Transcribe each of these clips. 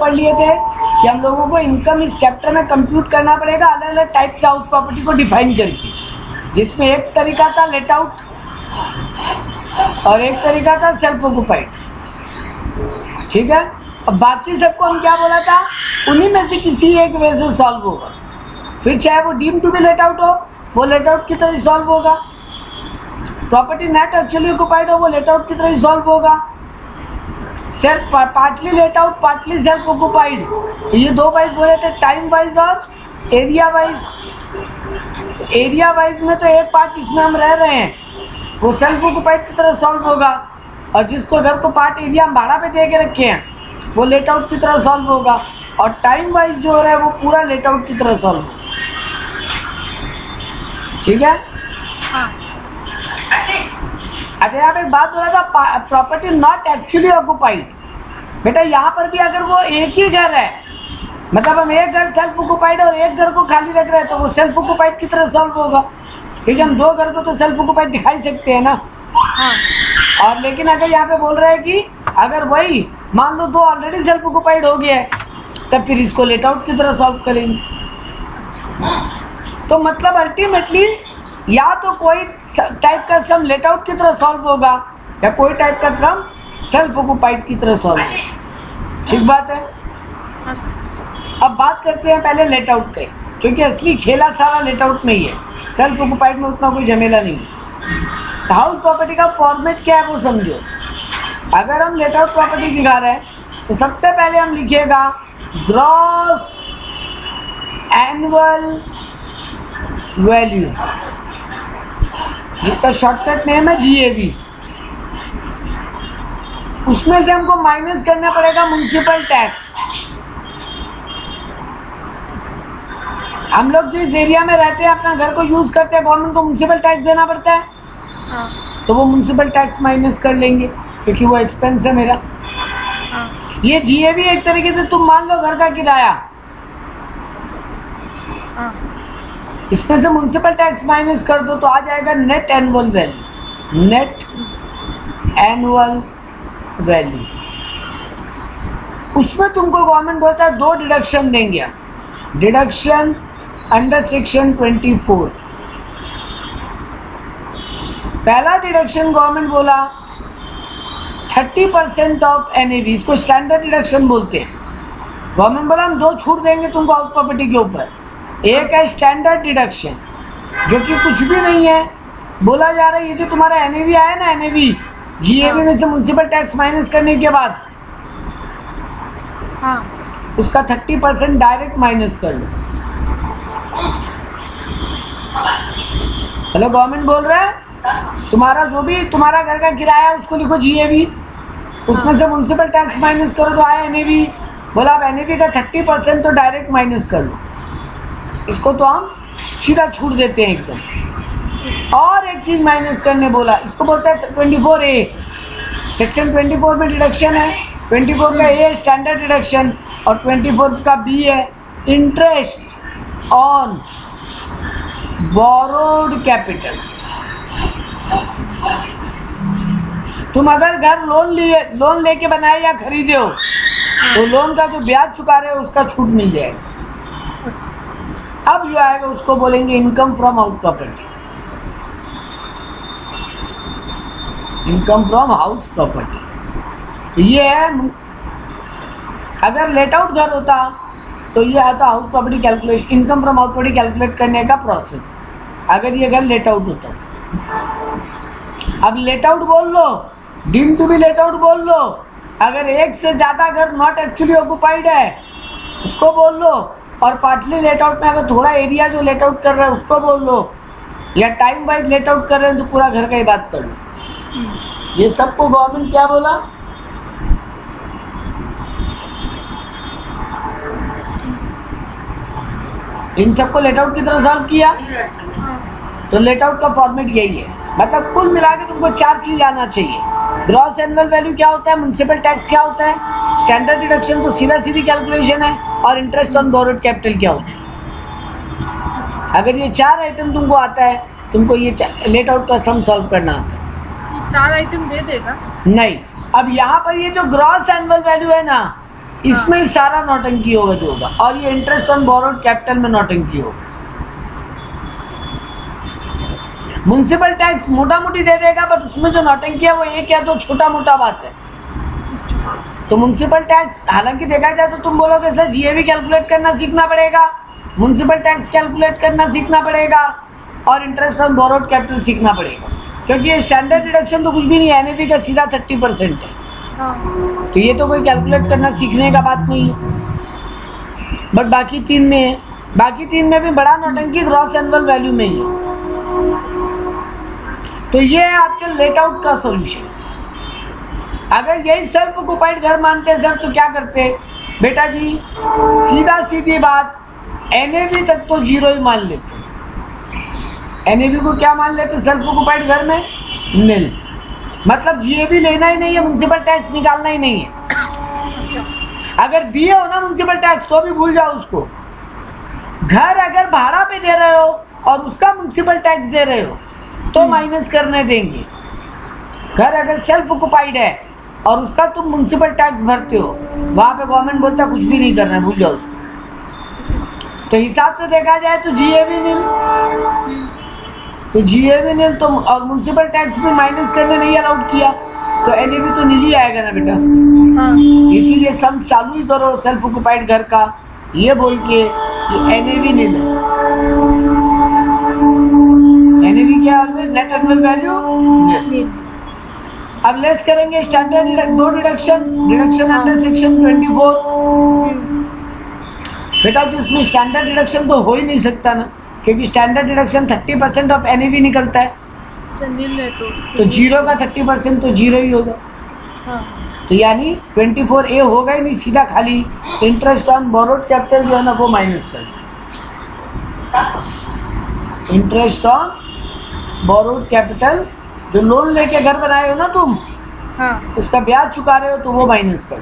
पढ़ लिए थे कि हम लोगों को इनकम इस चैप्टर में कंप्यूट करना पड़ेगा अलग अलग टाइप से हाउस प्रॉपर्टी को डिफाइन करके, जिसमें एक तरीका था लेट आउट और एक तरीका था सेल्फ ऑक्युपाइड। ठीक है, अब बाकी सबको हम क्या बोला था, उन्हीं में से किसी एक वे से सॉल्व होगा। फिर चाहे वो deem to be let out हो, वो लेट आउट की तरह ही सॉल्व होगा। प्रॉपर्टी नेट एक्चुअली ऑक्युपाइड हो, वो लेट आउट की तरह ही सॉल्व होगा। Self partly let out, partly self occupied, तो ये दो वाइज बोले थे, टाइम वाइज और एरिया वाइज। एरिया वाइज में तो एक पार्ट जिसमें हम रह रहे हैं वो सेल्फ ऑक्युपाइड की तरह सॉल्व होगा, और जिसको घर को पार्ट एरिया हम भाड़ा पे दे के रखे हैं वो लेट आउट की तरह सॉल्व होगा, और टाइम वाइज जो हो रहा है वो पूरा लेट आउट की तरह सॉल्व होगा। ठीक है। हाँ। अच्छा, यहाँ पे एक बात बोला था, प्रॉपर्टी नॉट एक्चुअली ऑक्युपाइड। बेटा यहाँ पर भी अगर वो एक ही घर है, मतलब हम एक घर सेल्फ ऑक्युपाइड और एक घर को खाली रख रहे हैं, तो वो सेल्फ ऑक्युपाइड की तरह सॉल्व होगा, क्योंकि हम दो घर को तो सेल्फ ऑक्युपाइड दिखाई सकते हैं ना। हाँ। और लेकिन अगर यहाँ पे बोल रहे हैं कि अगर वही मान लो दो ऑलरेडी सेल्फ ऑक्युपाइड हो गया है, तब फिर इसको लेट आउट की तरह सॉल्व करेंगे। तो मतलब अल्टीमेटली या तो कोई टाइप का सम लेट आउट की तरह सॉल्व होगा या कोई टाइप का सम सेल्फ ऑक्युपाइड की तरह सॉल्व होगा। ठीक बात है। अब बात करते हैं पहले लेट आउट के, क्योंकि असली खेला सारा लेट आउट में ही है, सेल्फ ऑक्युपाइड में उतना कोई झमेला नहीं है। तो हाउस प्रॉपर्टी का फॉर्मेट क्या है वो समझो। अगर हम लेट आउट प्रॉपर्टी दिखा रहे हैं तो सबसे पहले हम लिखिएगा ग्रॉस एनुअल वैल्यू, जिसका शॉर्टकट नेम है GAV। उसमें से हमको माइनस करना पड़ेगा म्युनिसिपल टैक्स। हम लोग जो इस एरिया में रहते हैं, अपना घर को यूज करते हैं, गवर्नमेंट को म्युनिसिपल टैक्स देना पड़ता है। हाँ। तो वो म्युनिसिपल टैक्स माइनस कर लेंगे, क्योंकि वो एक्सपेंस है मेरा। हाँ। ये GAV एक तरीके से तुम मान लो घर का किराया, हाँ। इसमें से म्युनिसिपल टैक्स माइनस कर दो तो आ जाएगा net annual value. Net annual value, उसमें तुमको गवर्नमेंट बोलता है दो डिडक्शन देंगे। Deduction under section 24। पहला डिडक्शन गवर्नमेंट बोला 30% ऑफ NAV, इसको स्टैंडर्ड डिडक्शन बोलते हैं। गवर्नमेंट बोला हम दो छूट देंगे तुमको हाउस प्रॉपर्टी के ऊपर। एक है स्टैंडर्ड डिडक्शन, जो कि कुछ भी नहीं है, बोला जा रहा है ये जो तुम्हारा NAV आया ना, NAV GAV में से म्युनिसिपल टैक्स माइनस करने के बाद हाँ। उसका 30% डायरेक्ट माइनस कर लो। हेलो, गवर्नमेंट बोल रहा है तुम्हारा जो भी तुम्हारा घर का किराया है उसको लिखो GAV, उसमें से म्युनिसिपल टैक्स माइनस करो तो आया NAV। बोला अब NAV का 30% तो डायरेक्ट माइनस कर लो, इसको तो हम सीधा छूट देते हैं एकदम। और एक चीज माइनस करने बोला, इसको बोलते हैं 24A। सेक्शन 24 में डिडक्शन है, 24 का A स्टैंडर्ड डिडक्शन और 24 का B है इंटरेस्ट ऑन बोरोड कैपिटल। तुम अगर घर लोन लेके बनाए या खरीदे हो तो लोन का जो ब्याज चुका रहे हो उसका छूट मिल जाएगा। अब जो आएगा उसको बोलेंगे income from house property. Income from house property ये है। अगर लेट आउट घर होता तो ये आता house property calculation, income from house property calculate करने का प्रोसेस, अगर ये घर लेट आउट होता। अब लेट आउट बोल लो, deem to be let out बोल लो, अगर एक से ज्यादा घर नॉट एक्चुअली ऑक्युपाइड है उसको बोल लो, और पार्टली लेट आउट में अगर थोड़ा एरिया जो लेट आउट कर रहा है उसको बोल लो, या टाइम वाइज लेट आउट कर रहे हैं तो पूरा घर का ही बात कर लो। ये सबको गवर्नमेंट क्या बोला, इन सबको लेट आउट की तरह सॉल्व किया। तो लेट आउट का फॉर्मेट यही है। मतलब कुल मिला के तुमको चार चीज आना चाहिए। ग्रॉस एनुअल वैल्यू क्या होता है, म्युनिसिपल टैक्स क्या होता है, स्टैंडर्ड डिडक्शन तो सीधा सीधी कैलकुलेशन है, और इंटरेस्ट ऑन बोरोड कैपिटल क्या होता है। अगर ये चार आइटम तुमको आता है, तुमको ये लेट आउट का सम सॉल्व करना आता है। ये चार आइटम दे देगा? नहीं, अब यहाँ पर ये जो ग्रॉस एनुअल वैल्यू है ना, इसमें ही सारा नौटंकी होगा जो होगा, और ये इंटरेस्ट ऑन बोरोड कैपिटल में नौटंकी होगा। म्युनिसिपल टैक्स मोटा मोटी दे देगा, बट उसमें जो नौटंकी है वो एक या दो छोटा मोटा बात है। तो म्युनिसिपल टैक्स हालांकि देखा जाए तो तुम बोलोगे सर जीएवी कैलकुलेट करना सीखना पड़ेगा, म्युनिसिपल टैक्स कैलकुलेट करना सीखना पड़ेगा, और इंटरेस्ट ऑन बोरोड कैपिटल सीखना पड़ेगा, क्योंकि ये स्टैंडर्ड डिडक्शन तो कुछ भी नहीं है, एनएवी का सीधा 30% है। तो ये तो कोई कैलकुलेट करना सीखने का बात नहीं है। बट बाकी तीन में है, बाकी तीन में भी बड़ा नौटंकी ग्रॉस एनुअल वैल्यू में ही है। तो ये है आपके लेट आउट का सॉल्यूशन। अगर यही सेल्फ ऑक्युपाइड घर मानते सर तो क्या करते बेटा जी, सीधा सीधी बात, एनएवी तक तो जीरो ही मान लेते। एनएवी को क्या मान लेते सेल्फ ऑक्युपाइड घर में? नील। मतलब जीएबी लेना ही नहीं है, म्युनिसिपल टैक्स निकालना ही नहीं है। अगर दिए हो ना म्युनिसिपल टैक्स तो भी भूल जाओ उसको। घर अगर भाड़ा पे दे रहे हो और उसका म्युनिसिपल टैक्स दे रहे हो तो माइनस करने देंगे। घर अगर सेल्फ ऑक्युपाइड है और उसका तुम म्युनिसिपल टैक्स भरते हो, वहां पे गवर्नमेंट बोलता कुछ भी नहीं करना है, भूल जाओ उसको। तो हिसाब से देखा जाए तो जीएबी नील, तो जीएबी नील तो, और म्युनिसिपल टैक्स भी माइनस करने नहीं अलाउड किया, तो एनएवी तो नील ही आएगा ना बेटा। इसीलिए सम चालू ही करो सेल्फ ऑक्युपाइड घर का, ये बोल के कि एनएवी नील है। एनएवी क्या है? नेट एनुअल वैल्यू नील। अब लेस करेंगे स्टैंडर्ड दो डिडक्शन, डिडक्शन अंडर सेक्शन 24। बेटा जो इसमें स्टैंडर्ड डिडक्शन तो हो ही नहीं सकता ना, क्योंकि स्टैंडर्ड डिडक्शन 30% ऑफ एनएवी निकलता है, तो जीरो का 30% तो जीरो ही होगा। तो यानी 24A होगा ही नहीं, सीधा खाली इंटरेस्ट ऑन बोरोड कैपिटल जो है ना वो माइनस कर, इंटरेस्ट ऑन बोरोड कैपिटल जो लोन लेके घर बनाए हो ना तुम, उसका ब्याज चुका रहे हो तो वो माइनस कर।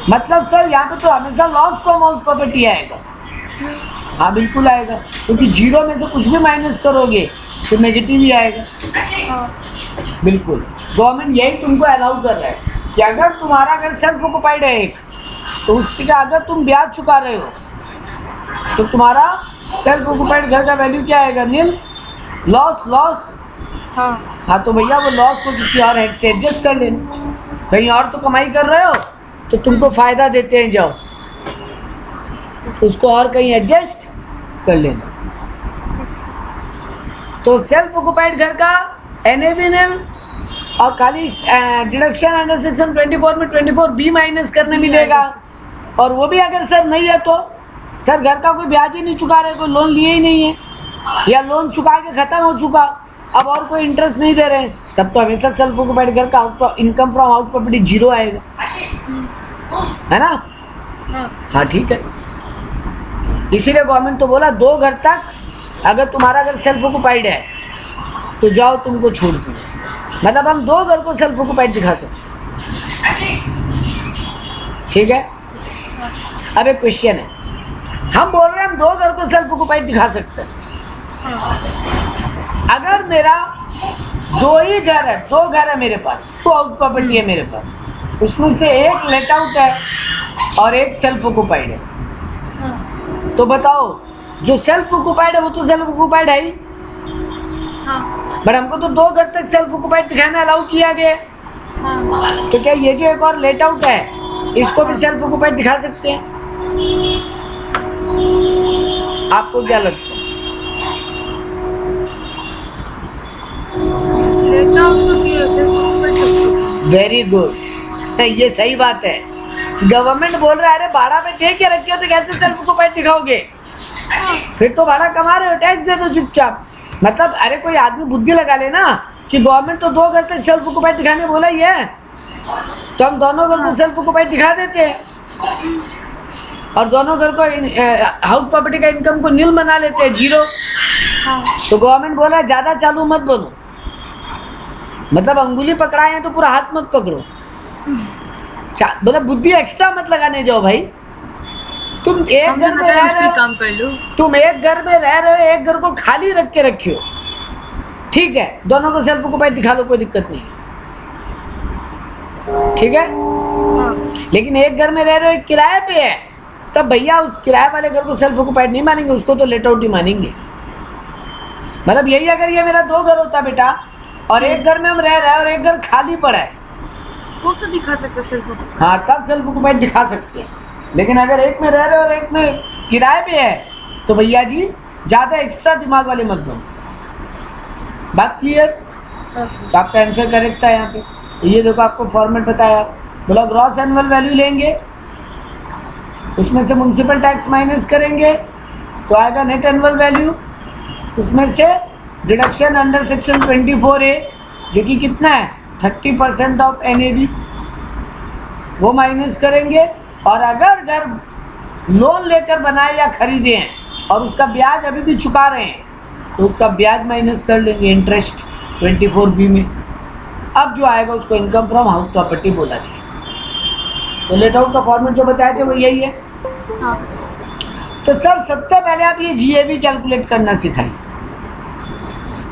मतलब सर यहाँ पे तो हमेशा लॉस फ्रॉम हाउस प्रॉपर्टी आएगा। हाँ बिल्कुल आएगा, क्योंकि जीरो में से कुछ भी माइनस करोगे तो नेगेटिव ही आएगा। बिल्कुल, गवर्नमेंट यही तुमको अलाउ कर रहा है कि अगर तुम्हारा घर सेल्फ ऑक्युपाइड है एक, तो उससे का अगर तुम ब्याज चुका रहे हो तो तुम्हारा सेल्फ ऑक्युपाइड घर का वैल्यू क्या आएगा? नील। लॉस लॉस, हाँ तो भैया वो लॉस को किसी और हेड से एडजस्ट कर लेना। कहीं और तो कमाई कर रहे हो तो तुमको फायदा देते हैं, जाओ उसको और कहीं एडजस्ट कर लेना। तो सेल्फ ऑक्युपाइड घर का एनएवी नील, और खाली डिडक्शन अंडर सेक्शन 24 में 24B माइनस करने मिलेगा। और वो भी अगर सर नहीं है तो सर घर का कोई ब्याज ही नहीं चुका रहे, कोई लोन लिए ही नहीं है, या लोन चुका के खत्म हो चुका, अब और कोई इंटरेस्ट नहीं दे रहे, तब तो हमेशा सेल्फ ऑक्युपाइड घर का income from house property zero आएगा, है ना? हाँ ठीक है। इसीलिए गवर्नमेंट तो बोला 2 घर तक अगर तुम्हारा घर सेल्फ ऑक्युपाइड है तो जाओ तुमको छोड़ दो। मतलब हम 2 घर को सेल्फ ऑक्युपाइड दिखा सकते। ठीक है। अब एक क्वेश्चन है, हम बोल रहे हैं हम 2 घर को सेल्फ ऑक्युपाइड दिखा सकते हैं। अगर मेरा 2 ही घर है, 2 घर है मेरे पास, 2 हाउस प्रॉपर्टी है मेरे पास, उसमें से एक लेट आउट है और एक सेल्फ ऑक्युपाइड है, तो बताओ जो सेल्फ ऑक्युपाइड है वो तो सेल्फ ऑक्युपाइड है ही, बट हमको तो 2 घर तक सेल्फ ऑक्युपाइड दिखाना अलाउ किया गया। तो क्या ये जो एक और लेट आउट है इसको भी सेल्फ ऑक्युपाइड दिखा सकते हैं? आपको क्या लगता है? वेरी गुड, ये सही बात है। गवर्नमेंट बोल रहा है अरे भाड़ा पे दे के रखियो तो कैसे सेल्फ ऑक्युपाइड दिखाओगे? फिर तो भाड़ा कमा रहे हो, टैक्स दे दो चुपचाप। मतलब अरे कोई आदमी बुद्धि लगा लेना कि गवर्नमेंट तो 2 घर तक सेल्फ ऑक्युपाइड दिखाने बोला ही है, तो हम दोनों घर को सेल्फ ऑक्युपाइड दिखा देते हैं और दोनों घर को हाउस प्रॉपर्टी का इनकम को नील बना लेते हैं, जीरो। तो गवर्नमेंट बोला ज्यादा चालू मत बनो, मतलब अंगुली पकड़ाए हैं तो पूरा हाथ मत पकड़ो, मतलब बुद्धि एक्स्ट्रा मत लगाने जाओ भाई। तुम एक घर में रह रहे हो, तुम एक घर में रह रहे हो, एक घर को खाली रख के रखियो, ठीक है, दोनों को सेल्फ ऑक्युपाइड दिखा लो, कोई दिक्कत नहीं, ठीक है। हाँ लेकिन एक घर में रह रहे हो, एक किराए पे है, तब भैया उस किराए वाले घर को सेल्फ ऑक्यूपाइड नहीं मानेंगे, उसको तो लेट आउट ही मानेंगे। मतलब यही अगर ये मेरा 2 घर होता बेटा और एक घर में हम रह रहे हैं और एक घर खाली पड़ा है, तो दिखा सकते सेल्फ ऑक्यूपाइड। हाँ तब सेल्फ ऑक्यूपाइड दिखा सकते हैं। लेकिन अगर एक में रह रहे और एक में किराए पे है तो भैया जी ज्यादा एक्स्ट्रा दिमाग वाले मत बनो। बात क्लियर? तो आपका आंसर करेक्ट था यहाँ पे। तो ये देखो आपको फॉर्मेट बताया, बोला ग्रॉस एनुअल वैल्यू लेंगे, उसमें से म्युनिसिपल टैक्स माइनस करेंगे तो आएगा नेट एनुअल वैल्यू, उसमें से डिडक्शन अंडर सेक्शन 24A जो कि कितना है 30% ऑफ NAV वो माइनस करेंगे, और अगर घर लोन लेकर बनाए या खरीदे हैं और उसका ब्याज अभी भी चुका रहे हैं तो उसका ब्याज माइनस कर लेंगे, इंटरेस्ट 24B में। अब जो आएगा उसको इनकम फ्रॉम हाउस प्रॉपर्टी बोला जाएगा। तो लेट आउट का फॉर्मेट जो बताए थे वो यही है। हाँ तो सर सबसे पहले आप ये GAV कैलकुलेट करना सिखाइए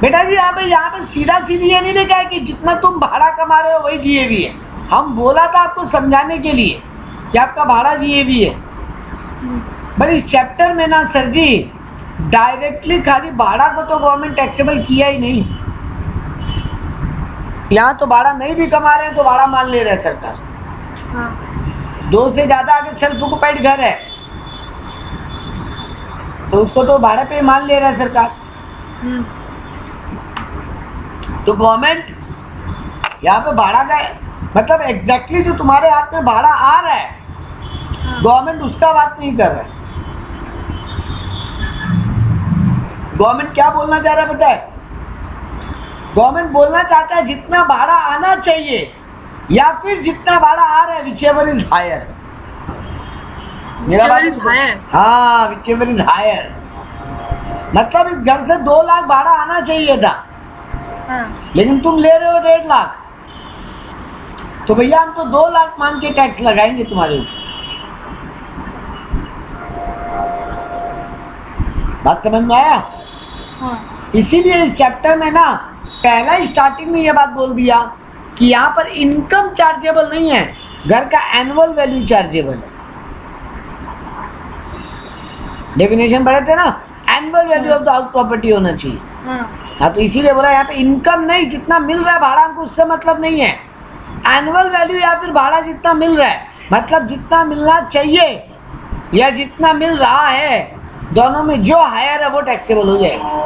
बेटा जी। यहाँ पे सीधा सीधी ये नहीं लिखा है कि जितना तुम भाड़ा कमा रहे हो वही GAV है। हम बोला था आपको समझाने के लिए कि आपका भाड़ा GAV है, पर इस चैप्टर में ना सर जी डायरेक्टली खाली भाड़ा को तो गवर्नमेंट टैक्सेबल किया ही नहीं, यहाँ तो भाड़ा नहीं भी कमा रहे हैं तो भाड़ा मान ले रहे हैं सरकार। हाँ 2 से ज्यादा अगर सेल्फ ऑक्यूपाइड घर है तो उसको तो भाड़े पे मान ले रहा है सरकार। तो गवर्नमेंट यहाँ पे भाड़ा का मतलब एग्जैक्टली जो तुम्हारे हाथ में भाड़ा आ रहा है गवर्नमेंट उसका बात नहीं कर रहा है। गवर्नमेंट क्या बोलना चाह रहा है पता है? गवर्नमेंट बोलना चाहता है जितना भाड़ा आना चाहिए या फिर जितना भाड़ा आ रहा है whichever is higher। मेरा Whichever is higher। हाँ whichever is higher, मतलब इस घर से 2 लाख भाड़ा आना चाहिए था हाँ लेकिन तुम ले रहे हो 1.5 लाख, तो भैया हम तो 2 लाख मान के टैक्स लगाएंगे तुम्हारे ऊपर। बात समझ में आया? हाँ इसीलिए इस चैप्टर में ना पहला ही स्टार्टिंग में ये बात बोल दिया कि यहाँ पर इनकम चार्जेबल नहीं है, घर का एनुअल वैल्यू चार्जेबल है। डेफिनेशन पढ़े थे ना, annual value of the house property होना चाहिए। हाँ तो इसीलिए बोला यहाँ पे इनकम नहीं, कितना मिल रहा है भाड़ा हमको उससे मतलब नहीं है, एनुअल वैल्यू या फिर भाड़ा जितना मिल रहा है, मतलब जितना मिलना चाहिए या जितना मिल रहा है, दोनों में जो हायर है वो टैक्सेबल हो जाएगा।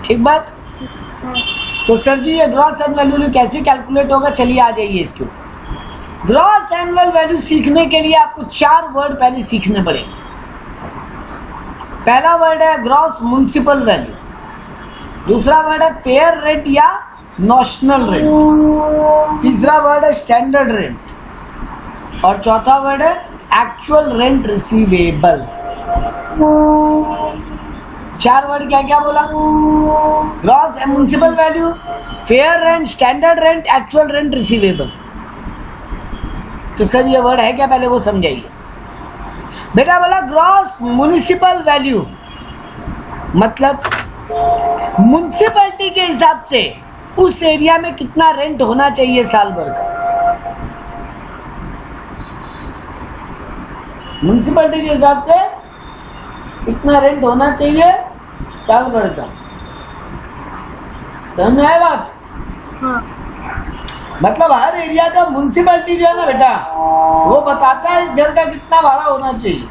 ठीक बात? तो सर जी ये ग्रॉस एनुअल वैल्यू कैसे कैलकुलेट होगा, चलिए आ जाइए इसके ऊपर। ग्रॉस एनुअल वैल्यू सीखने के लिए आपको 4 वर्ड पहले सीखने पड़ेंगे। पहला वर्ड है ग्रॉस म्युनिसिपल वैल्यू, दूसरा वर्ड है फेयर रेंट या नॉशनल रेंट, तीसरा वर्ड है स्टैंडर्ड रेंट और चौथा वर्ड है एक्चुअल रेंट रिसीवेबल। 4 वर्ड क्या क्या बोला? Gross municipal value, fair rent, standard rent, actual rent receivable. तो सर ये वर्ड है क्या पहले वो समझाइए। बेटा बोला ग्रॉस म्युनिसिपल वैल्यू मतलब म्युनिसिपैलिटी के हिसाब से उस एरिया में कितना रेंट होना चाहिए साल भर का। म्युनिसिपैलिटी के हिसाब से कितना रेंट होना चाहिए साल भर का। समझ में आया बात? हाँ मतलब हर एरिया का म्युनिसिपैलिटी जो है ना बेटा वो बताता है इस घर का कितना भाड़ा होना चाहिए।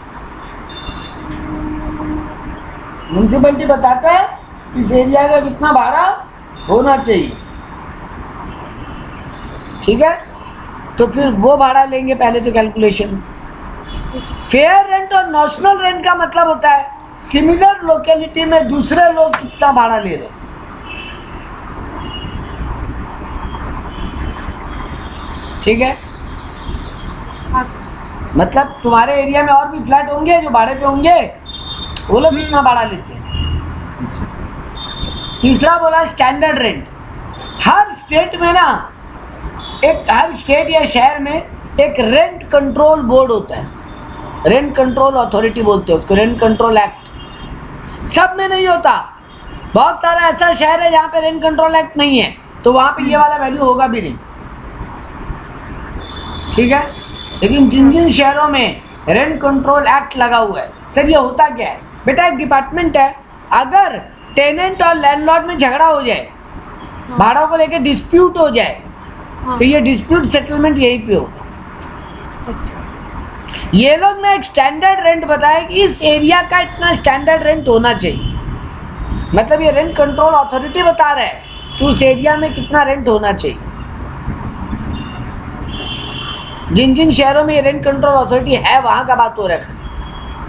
म्युनिसिपैलिटी बताता है इस एरिया का कितना भाड़ा होना चाहिए। ठीक है, तो फिर वो भाड़ा लेंगे पहले तो कैलकुलेशन। फेयर रेंट और नॉशनल रेंट का मतलब होता है सिमिलर लोकेलिटी में दूसरे लोग कितना भाड़ा ले रहे हैं। ठीक है, हाँ सर। मतलब तुम्हारे एरिया में और भी फ्लैट होंगे जो भाड़े पे होंगे, वो लोग कितना भाड़ा लेते हैं। तीसरा बोला स्टैंडर्ड रेंट। हर स्टेट में ना हर स्टेट या शहर में एक रेंट कंट्रोल बोर्ड होता है, रेंट कंट्रोल अथॉरिटी बोलते हैं उसको, रेंट कंट्रोल एक्ट। सब में नहीं होता, बहुत सारा ऐसा शहर है जहाँ पे रेंट कंट्रोल एक्ट नहीं है, तो वहाँ पे ये वाला वैल्यू होगा भी नहीं। ठीक है। लेकिन जिन जिन शहरों में रेंट कंट्रोल एक्ट लगा हुआ है, सर ये होता क्या है बेटा, एक डिपार्टमेंट है, अगर टेनेंट और लैंडलॉर्ड में झगड़ा हो जाए, भाड़ों को लेकर डिस्प्यूट हो जाए, तो ये डिस्प्यूट सेटलमेंट यहीं पे हो। ये लोग ना एक स्टैंडर्ड रेंट बताए कि इस एरिया का इतना स्टैंडर्ड रेंट होना चाहिए, मतलब ये रेंट कंट्रोल अथॉरिटी बता रहा है कि उस एरिया में कितना रेंट होना चाहिए। जिन जिन शहरों में ये रेंट कंट्रोल अथॉरिटी है वहां का बात हो रहा है,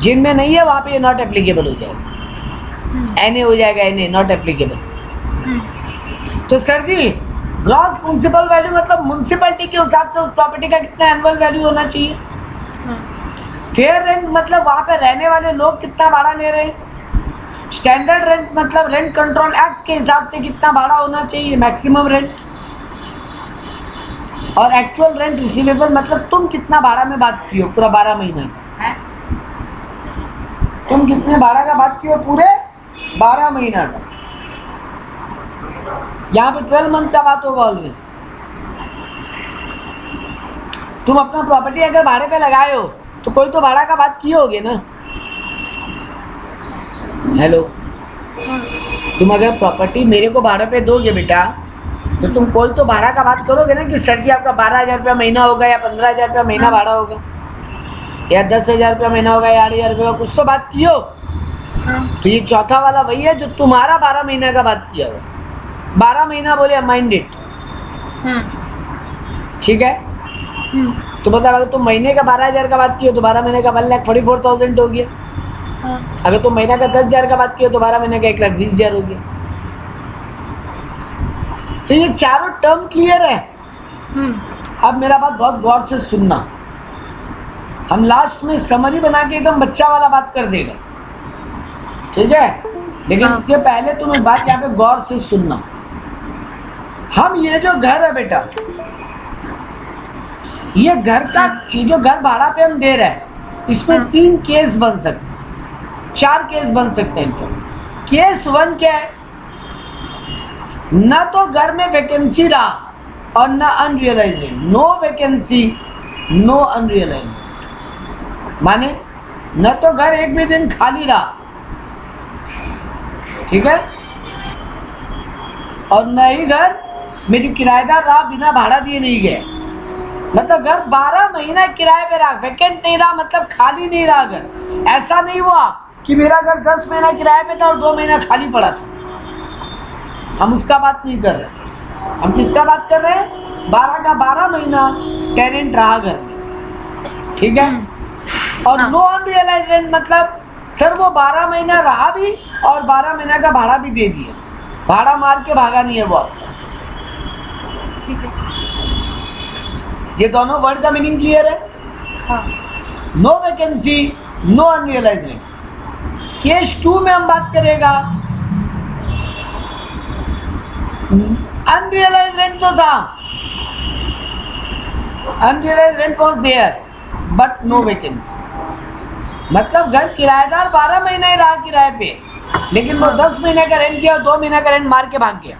जिनमें नहीं है वहां पे ये नॉट एप्लीकेबल हो जाएगा, एनए हो जाएगा, एनए नॉट एप्लीकेबल। तो सर जी ग्रॉस म्युनिसिपल वैल्यू मतलब म्युनिसिपैलिटी के हिसाब से उस प्रॉपर्टी का कितना एनुअल वैल्यू होना चाहिए। फेयर रेंट मतलब वहां पे रहने वाले लोग कितना भाड़ा ले रहे हैं। स्टैंडर्ड रेंट मतलब रेंट कंट्रोल एक्ट के हिसाब से कितना भाड़ा होना चाहिए, मैक्सिमम रेंट। और एक्चुअल रेंट रिसीवेबल मतलब तुम कितना भाड़ा में बात की हो पूरा 12 महीना का, तुम कितने भाड़ा का बात की हो पूरे 12 महीना का। यहाँ पे 12 मंथ का बात होगा ऑलवेज। तुम अपना प्रॉपर्टी अगर भाड़े पे लगाए हो तो कोई तो भाड़ा का बात किए होगे ना। हेलो, तुम अगर प्रॉपर्टी मेरे को भाड़े पे दोगे बेटा, तो तुम कोई तो भाड़ा का बात करोगे ना कि सर जी आपका 12,000 रुपया महीना होगा या 15,000 रुपया महीना भाड़ा होगा या 10,000 रुपया महीना होगा या 8,000 रुपया, कुछ तो बात कियो। तो ये चौथा वाला वही है जो तुम्हारा 12 महीना का बात किया हुआ। 12 महीना बोले माइंड इट, ठीक है। तो मतलब अगर तुम महीने का 12,000 का बात किए तो 12 महीने का 1,44,000 हो गया। अगर तुम महीना का 10,000 का बात किए तो 12 महीने का 1,20,000 हो गया। तो ये चारों टर्म क्लियर है। अब मेरा बात बहुत गौर से सुनना, हम लास्ट में समरी बना के एकदम बच्चा वाला बात कर देगा, ठीक है। लेकिन उसके पहले तुम एक बात यहाँ पे गौर से सुनना। हम ये जो घर है बेटा, ये घर का ये जो घर भाड़ा पे हम दे रहे हैं, इसमें 3 केस बन सकते हैं, 4 केस बन सकते हैं। केस 1 क्या है, न तो घर में वैकेंसी रहा और न unrealised rent, no vacancy no unrealised rent, माने न तो घर एक भी दिन खाली रहा, ठीक है, और न ही घर मेरी किराएदार रहा बिना भाड़ा दिए नहीं गए। मतलब घर 12 महीना किराए पे रहा, वैकेंट नहीं रहा, मतलब खाली नहीं रहा घर। ऐसा नहीं हुआ कि मेरा घर 10 महीना किराए पे था और 2 महीना खाली पड़ा था। हम उसका बात नहीं कर रहे, हम किसका बात कर रहे हैं, 12 का 12 महीना टेनेंट रहा घर, ठीक है। और नो अनरियलाइज्ड रेंट मतलब सर वो 12 महीना रहा भी और 12 महीना का भाड़ा भी दे दिया, भाड़ा मार के भागा नहीं है वो आपका, ठीक है। ये दोनों वर्ड का मीनिंग क्लियर है। No vacancy no unrealised rent. Case 2 में हम बात करेगा, अनरियलाइज्ड रेंट तो था, unrealised rent was there but no vacancy. मतलब घर किराएदार 12 महीना ही रहा किराए पे, लेकिन वो 10 महीने का रेंट किया और 2 महीने का रेंट मार के भाग गया।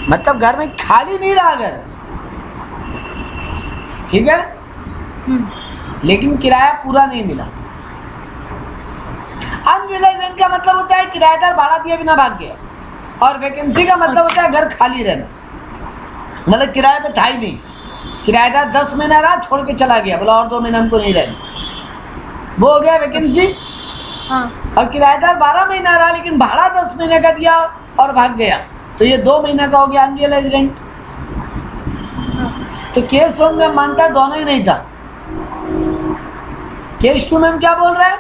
मतलब घर में खाली नहीं रहा घर, ठीक है, लेकिन किराया पूरा नहीं मिला। अनरियलाइज्ड रेंट का मतलब होता है किराएदार भाड़ा दिए बिना भाग गया, और वैकेंसी का मतलब होता है घर खाली रहना, मतलब किराए पे था ही नहीं, किराएदार 10 महीना रहा छोड़ के चला गया, बोला और 2 महीना हमको नहीं रहना, वो हो गया वैकेंसी। और किराएदार 12 महीना रहा लेकिन भाड़ा 10 महीने का दिया और भाग गया, तो ये 2 महीने का हो गया अनरियलाइज्ड रेंट। तो केस 1 में मानता दोनों ही नहीं था। केस 2 में हम क्या बोल रहे हैं,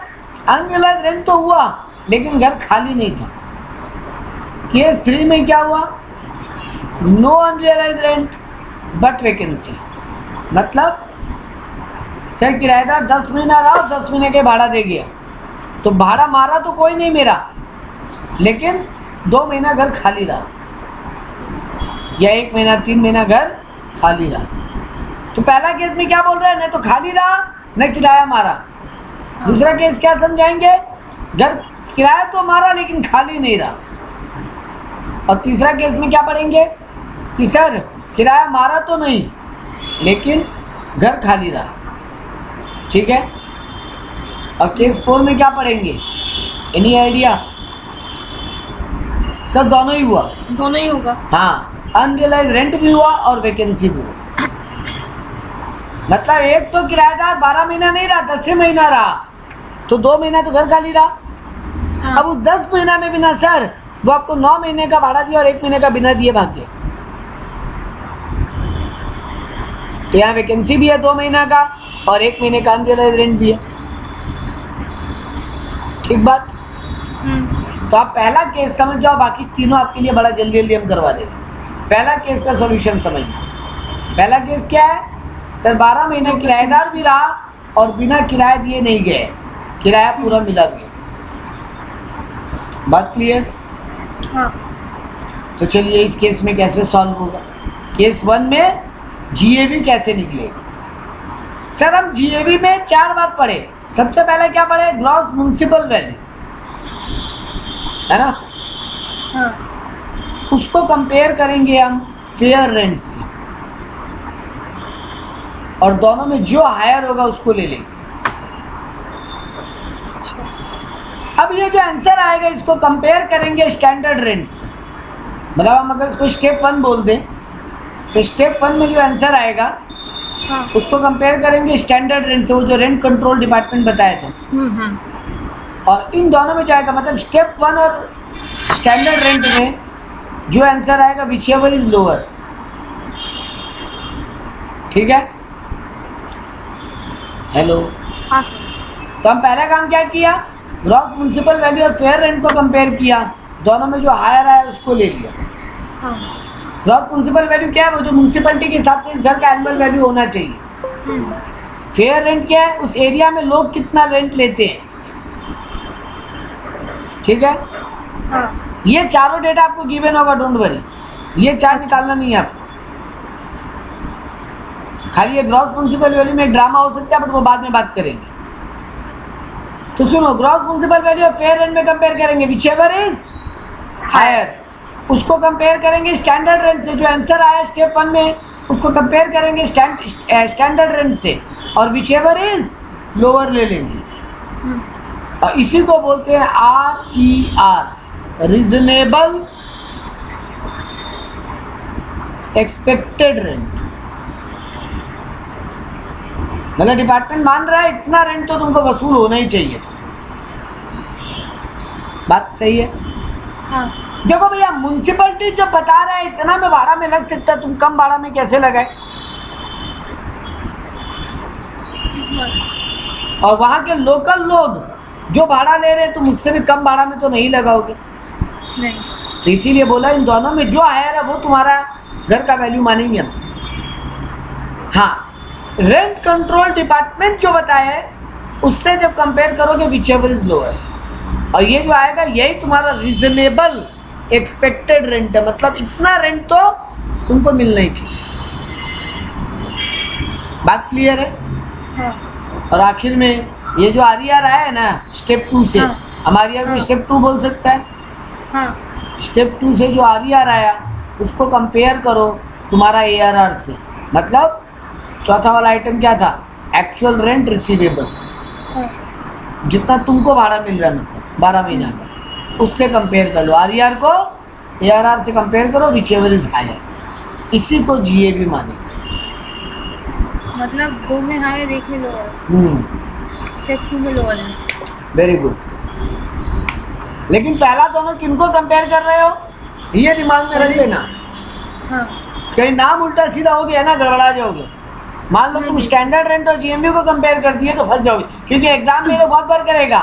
अनरियलाइज्ड रेंट तो हुआ लेकिन घर खाली नहीं था। केस 3 में क्या हुआ, no unrealised rent but vacancy, मतलब सर किराएदार 10 महीना रहा और 10 महीने के भाड़ा दे गया, तो भाड़ा मारा तो कोई नहीं मेरा, लेकिन 2 महीना घर खाली रहा या 1 महीना 3 महीना घर खाली रहा। तो पहला केस में क्या बोल रहा है, न तो खाली रहा न किराया मारा। दूसरा केस क्या समझाएंगे, घर किराया तो मारा लेकिन खाली नहीं रहा। और तीसरा केस में क्या पढ़ेंगे कि सर किराया मारा तो नहीं, लेकिन घर खाली रहा, ठीक है। और केस 4 में क्या पढ़ेंगे, एनी आइडिया? सर दोनों ही हुआ, दोनों ही होगा। हाँ, अनरियलाइज रेंट भी हुआ और वैकेंसी भी हुआ। मतलब एक तो किराएदार 12 महीना नहीं रहा, 10 महीना रहा, तो 2 महीना तो घर खाली रहा। हाँ। अब उस 10 महीना में बिना सर वो आपको 9 महीने का भाड़ा दिया और 1 महीने का बिना दिए भाग गया, तो यहाँ वैकेंसी भी है 2 महीना का और 1 महीने का अनरियलाइज रेंट भी है, ठीक बात। तो आप पहला केस समझ जाओ, बाकी तीनों आपके लिए बड़ा जल्दी जल्दी हम करवा देंगे। पहला केस का सॉल्यूशन समझना। पहला केस क्या है सर, 12 महीने किराएदार भी रहा और बिना किराया दिए नहीं गए, किराया पूरा मिला भी। बात क्लियर? हाँ। तो चलिए इस केस में कैसे सॉल्व होगा। केस 1 में जीएबी कैसे निकलेगा। सर हम जीएबी में 4 बात पढ़े। सबसे पहले क्या पढ़े, ग्रॉस म्युनिसिपल वैल्यू, है ना। हाँ। उसको कंपेयर करेंगे हम फेयर रेंट से, और दोनों में जो हायर होगा उसको ले लेंगे। अब ये जो आंसर आएगा इसको कंपेयर करेंगे स्टैंडर्ड रेंट से। मतलब हम अगर इसको स्टेप 1 बोल दें तो स्टेप 1 में जो आंसर आएगा हाँ। उसको कंपेयर करेंगे स्टैंडर्ड रेंट से, वो जो रेंट कंट्रोल डिपार्टमेंट बताया था। और इन दोनों में जो आएगा, मतलब स्टेप 1 और स्टैंडर्ड रेंट में जो आंसर आएगा विचएवर इज लोअर, ठीक है। हेलो, हाँ सर। तो हम पहला काम क्या किया, ग्रॉस म्युनिसिपल वैल्यू और फेयर रेंट को कंपेयर किया, दोनों में जो हायर आया उसको ले लिया। हाँ। ग्रॉस म्युनिसिपल वैल्यू क्या है, वो जो म्युनिसिपैलिटी के हिसाब से इस घर का एनुअल वैल्यू होना चाहिए। फेयर रेंट क्या है, उस एरिया में लोग कितना रेंट लेते हैं, ठीक है। हाँ। ये चारों डेटा आपको गिवन होगा, डोंट वरी, ये 4 निकालना नहीं है आपको। खाली ये ग्रॉस म्युनिसिपल वैल्यू में एक ड्रामा हो सकता है, बट वो बाद में बात करेंगे। तो सुनो, ग्रॉस म्युनिसिपल वैल्यू और फेयर रेंट में कंपेयर करेंगे विचएवर इज हायर, उसको कंपेयर करेंगे स्टैंडर्ड रेंट से। जो आंसर आया स्टेप 1 में उसको कंपेयर करेंगे स्टैंडर्ड रेंट से, और विचएवर इज लोअर ले लेंगे। और इसी को बोलते हैं RER, रीजनेबल एक्सपेक्टेड रेंट। मतलब डिपार्टमेंट मान रहा है इतना रेंट तो तुमको वसूल होना ही चाहिए था। बात सही है? हाँ। देखो भैया, म्युनिसिपैलिटी जो बता रहा है इतना में भाड़ा में लग सकता है, तुम कम भाड़ा में कैसे लगाए? और वहां के लोकल लोग जो भाड़ा ले रहे हैं तुम उससे भी कम भाड़ा में तो नहीं लगाओगे। नहीं। तो इसीलिए बोला इन दोनों में जो हायर है वो तुम्हारा घर का वैल्यू मानेंगे हम। हाँ, रेंट कंट्रोल डिपार्टमेंट जो बताया है उससे जब कंपेयर करोगे विचएवर इज लोअर, और ये जो आएगा यही तुम्हारा रीजनेबल एक्सपेक्टेड रेंट है। मतलब इतना रेंट तो तुमको मिलना ही चाहिए। बात क्लियर है? हाँ। और आखिर में ये जो RER आया है ना स्टेप 2 से, हाँ। हमारे यहाँ भी स्टेप 2 बोल सकता है। हाँ। स्टेप 2 से जो RER आया उसको कंपेयर करो तुम्हारा ARR से। मतलब चौथा वाला आइटम क्या था, एक्चुअल रेंट रिसीवेबल, हाँ। जितना तुमको भाड़ा मिल रहा है मतलब 12 महीना का, उससे कंपेयर कर लो। RER को ARR से कंपेयर करो, विचएवर इज हायर। इसी को GAB मानेंगे। मतलब 2 में हायर, 1 में लोअर, स्टेप 2 में लोअर है। Very good. लेकिन पहला दोनों किनको कंपेयर कर रहे हो, ये दिमाग में रख लेना। हाँ। कहीं नाम उल्टा सीधा हो गया ना, गड़बड़ा जाओगे। मान लो तुम स्टैंडर्ड रेंट और GMB को कंपेयर कर दिए तो फंस जाओगे, क्योंकि एग्जाम में ये बहुत बार करेगा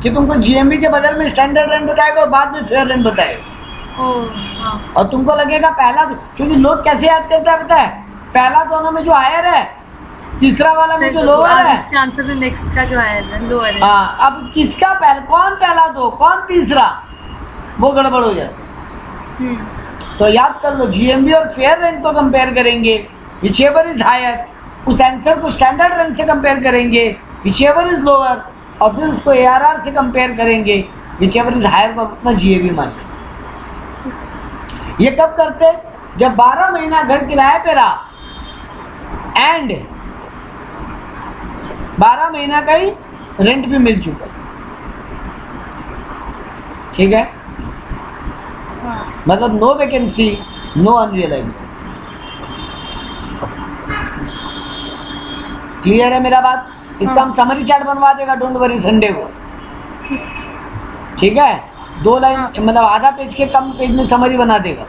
कि तुमको GMB के बदल में स्टैंडर्ड रेंट बताएगा और बाद में फेयर रेंट बताएगा। हाँ। और तुमको लगेगा पहला, क्योंकि लोग कैसे याद करता है पता है, पहला दोनों में जो हायर है, तीसरा वाला में जो लोअर है, इसका आंसर तो नेक्स्ट का जो है लोअर है। हाँ, अब किसका पहला, कौन पहला दो कौन तीसरा, वो गड़बड़ हो जाता है। तो याद कर लो, GMB और फेयर रेंट को कंपेयर करेंगे, विचएवर इज हायर, उस आंसर को स्टैंडर्ड रेंट से कंपेयर करेंगे, विचएवर इज लोअर, और फिर उसको ARR से कंपेयर करेंगे, विचएवर इज हायर को अपना GAB मान लें। ये कब करते हैं, जब 12 महीना घर किराए पे रहा एंड 12 महीना का ही रेंट भी मिल चुका, ठीक है, हाँ, मतलब no vacancy, no unrealise. Clear है मेरा बात? इसका हम समरी चार्ट बनवा देगा, डोंट वरी, संडे को, ठीक है। 2 लाइन मतलब आधा पेज के कम पेज में समरी बना देगा,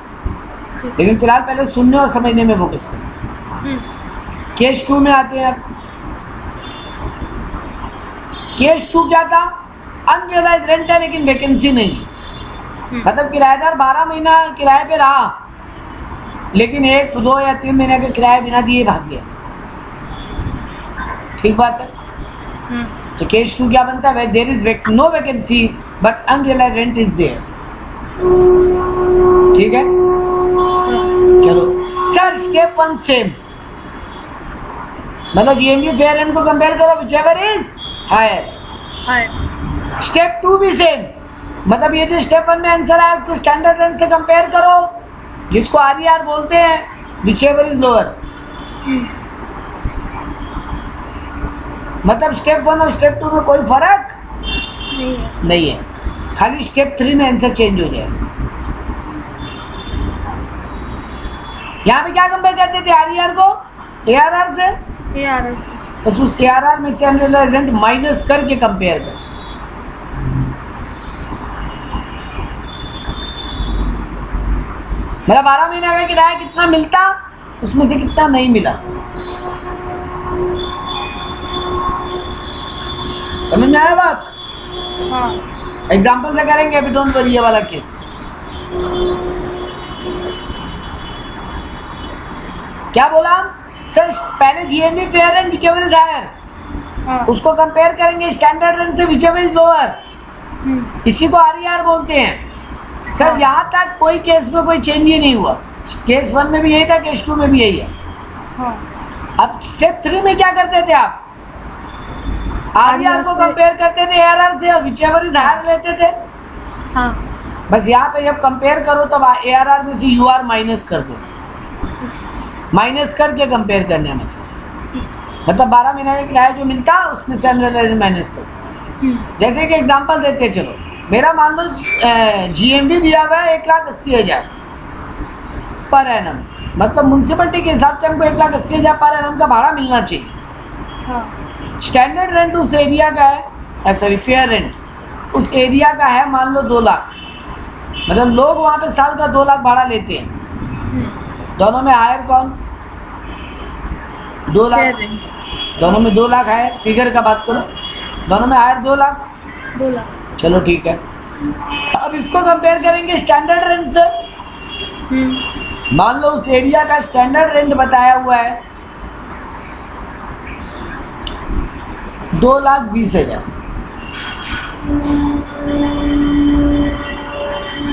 लेकिन फिलहाल पहले सुनने और समझने में फोकस करें। केस 2 में आते हैं अब। केस 2 क्या था? अनरियलाइज रेंट है लेकिन वैकेंसी नहीं, मतलब किराएदार 12 महीना किराए पे रहा लेकिन 1, 2 या 3 महीने का किराया बिना दिए भाग गया, ठीक बात है। तो केस 2 क्या बनता है? There is no vacancy but unrealise rent is there, ठीक है। चलो सर, स्टेप 1 सेम, मतलब जीएमयू फेयर रेंट को कंपेयर करो, व्हिचएवर इज हायर। स्टेप 2 भी सेम, मतलब ये जो स्टेप 1 में आंसर आया उसको स्टैंडर्ड रेंट से कंपेयर करो, जिसको आरईआर बोलते हैं, व्हिचएवर इज लोअर। मतलब स्टेप 1 और स्टेप 2 में कोई फर्क नहीं है, खाली स्टेप 3 में आंसर चेंज हो जाएगा। यहाँ पे क्या कंपेयर करते थे? आरईआर को एआरआर से, बस उस एआरआर में से अनरियलाइज्ड रेंट माइनस करके कंपेयर कर। मतलब 12 महीने का किराया कितना मिलता, उसमें से कितना नहीं मिला, समझ में आया बात? हाँ, एग्जाम्पल से करेंगे, अभी डोंट वरी ये वाला केस। क्या बोला सर? पहले GMV fair rent whichever is higher, उसको कंपेयर करेंगे स्टैंडर्ड रेंट से व्हिचएवर इज लोअर, इसी को आरईआर बोलते हैं। सर यहाँ तक कोई केस में कोई चेंज ही नहीं हुआ, केस 1 में भी यही था, केस 2 में भी यही है। अब स्टेप 3 में क्या करते थे आप? आरईआर को कंपेयर करते थे एआरआर से और व्हिचएवर इज हायर लेते थे। बस यहाँ पे जब कंपेयर करो तब एआरआर में से यूआर माइनस कर दो, माइनस करके कंपेयर करने में, मतलब 12 महीने का किराया जो मिलता उसमें से अनरियलाइज्ड माइनस करो। जैसे कि एग्जांपल देते हैं, चलो मेरा मान लो जीएमवी दिया हुआ है 1,80,000 पर एनम, मतलब म्युनिसिपैलिटी के हिसाब से हमको 1,80,000 पर एनम का भाड़ा मिलना चाहिए। स्टैंडर्ड रेंट उस एरिया का है, सॉरी फेयर रेंट उस एरिया का है मान लो 2 लाख, मतलब लोग वहाँ पे साल का 2 लाख भाड़ा लेते हैं। दोनों में हायर कौन? 2 लाख, दोनों में 2 लाख है, फिगर का बात करो, दोनों में हायर 2 लाख। चलो ठीक है, अब इसको कंपेयर करेंगे स्टैंडर्ड रेंट से। मान लो उस एरिया का स्टैंडर्ड रेंट बताया हुआ है 2,20,000,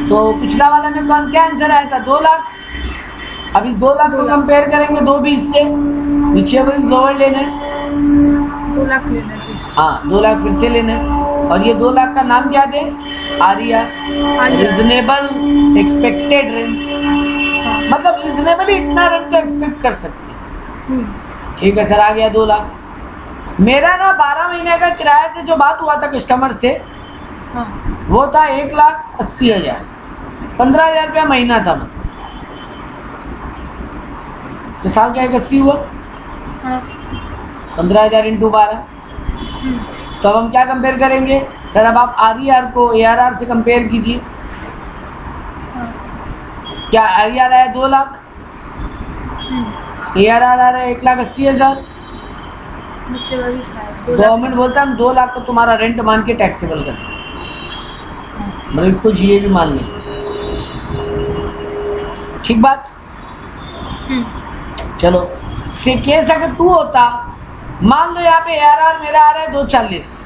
तो पिछला वाला में कौन क्या आंसर आया था? 2 लाख। अब इस 2 लाख को कंपेयर करेंगे 2,20 से, व्हिचएवर इज लोअर लेना है, 2 लाख लेना है। हाँ 2 लाख फिर से लेना है, और ये 2 लाख का नाम क्या दे? आरईआर, रीजनेबल एक्सपेक्टेड रेंट, मतलब रीजनेबली इतना रेंट तो एक्सपेक्ट कर सकते हैं। ठीक है सर, आ गया 2 लाख। मेरा ना 12 महीने का किराया से जो बात हुआ था कस्टमर से, वो था 1,80,000, 15,000 रुपया महीना था, मतलब तो साल का 1,80 हुआ, 15,000 इंटू 12। तो अब हम क्या कंपेयर करेंगे सर? अब आप आरईआर को एआरआर से कंपेयर कीजिए। क्या आरईआर आया 2 लाख, एआरआर आ रहा है 1,80,000। गवर्नमेंट बोलता है हम 2 लाख को तुम्हारा रेंट मान के टैक्सेबल करते हैं, मतलब इसको जीएबी मान लें, ठीक बात। चलो केस अगर 2 होता, मान लो यहाँ पे एआरआर मेरा आ रहा है 240,